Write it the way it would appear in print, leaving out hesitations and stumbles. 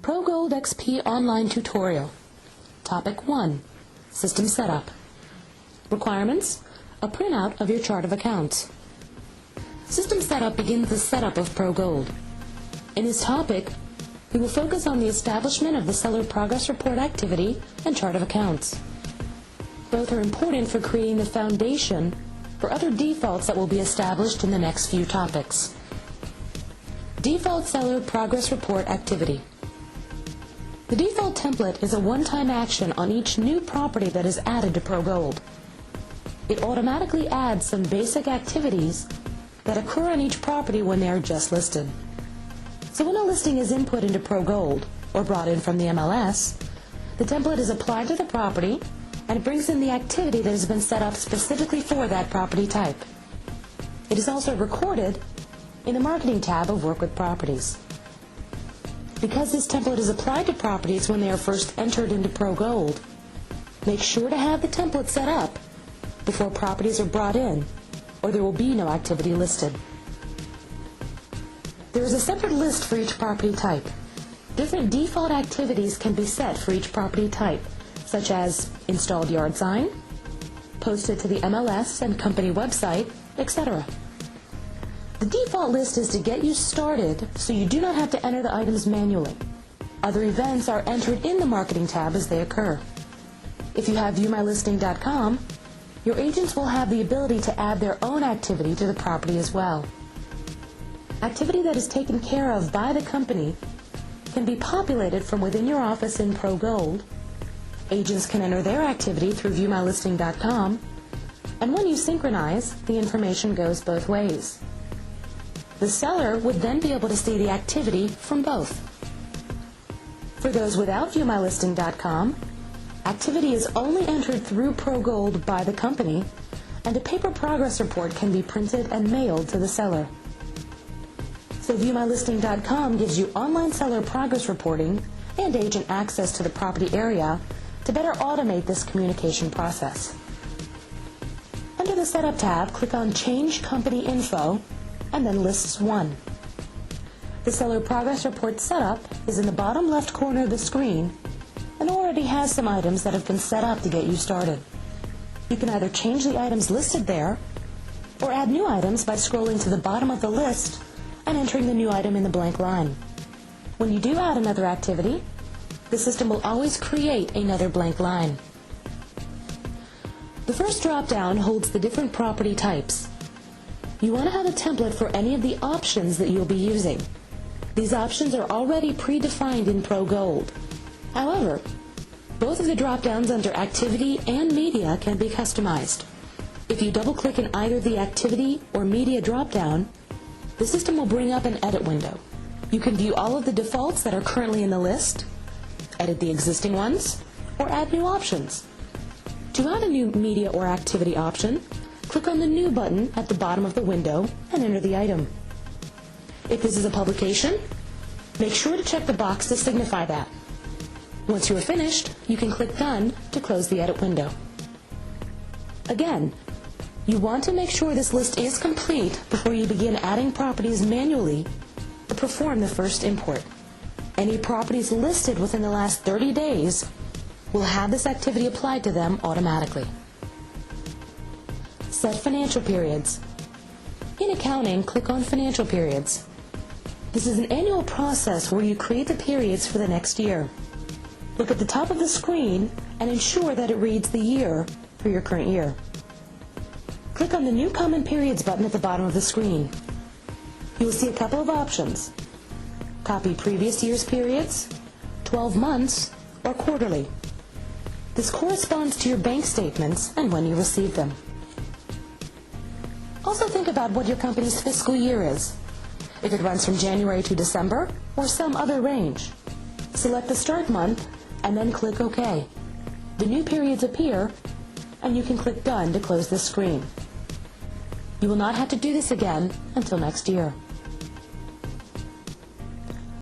Progold XP Online Tutorial. Topic 1. System Setup. Requirements: a printout of your chart of accounts. System Setup begins the setup of Progold. In this topic, we will focus on the establishment of the Seller Progress Report activity and chart of accounts. Both are important for creating the foundation for other defaults that will be established in the next few topics. Default Seller Progress Report activity. The default template is a one-time action on each new property that is added to Progold. It automatically adds some basic activities that occur on each property when they are just listed. So when a listing is input into Progold or brought in from the MLS, the template is applied to the property and it brings in the activity that has been set up specifically for that property type. It is also recorded in the Marketing tab of Work with Properties. Because this template is applied to properties when they are first entered into Progold, make sure to have the template set up before properties are brought in, or there will be no activity listed. There is a separate list for each property type. Different default activities can be set for each property type, such as installed yard sign, posted to the MLS and company website, etc. The default list is to get you started so you do not have to enter the items manually. Other events are entered in the Marketing tab as they occur. If you have viewmylisting.com, your agents will have the ability to add their own activity to the property as well. Activity that is taken care of by the company can be populated from within your office in Progold. Agents can enter their activity through viewmylisting.com, and when you synchronize, the information goes both ways. The seller would then be able to see the activity from both. For those without viewmylisting.com, activity is only entered through Progold by the company, and a paper progress report can be printed and mailed to the seller. So viewmylisting.com gives you online seller progress reporting and agent access to the property area to better automate this communication process. Under the Setup tab, click on Change Company Info and then Lists 1. The Seller Progress Report setup is in the bottom left corner of the screen and already has some items that have been set up to get you started. You can either change the items listed there or add new items by scrolling to the bottom of the list and entering the new item in the blank line. When you do add another activity, the system will always create another blank line. The first drop-down holds the different property types. You want to have a template for any of the options that you'll be using. These options are already predefined in Progold. However, both of the drop-downs under Activity and Media can be customized. If you double-click in either the Activity or Media drop-down, the system will bring up an edit window. You can view all of the defaults that are currently in the list, edit the existing ones, or add new options. To add a new media or activity option, click on the New button at the bottom of the window and enter the item. If this is a publication, make sure to check the box to signify that. Once you are finished, you can click Done to close the edit window. Again, you want to make sure this list is complete before you begin adding properties manually or perform the first import. Any properties listed within the last 30 days will have this activity applied to them automatically. Set financial periods. In accounting, click on Financial Periods. This is an annual process where you create the periods for the next year. Look at the top of the screen and ensure that it reads the year for your current year. Click on the New Common Periods button at the bottom of the screen. You will see a couple of options. Copy previous year's periods, 12 months, or quarterly. This corresponds to your bank statements and when you received them. Also think about what your company's fiscal year is. If it runs from January to December or some other range. Select the start month and then click OK. The new periods appear and you can click Done to close this screen. You will not have to do this again until next year.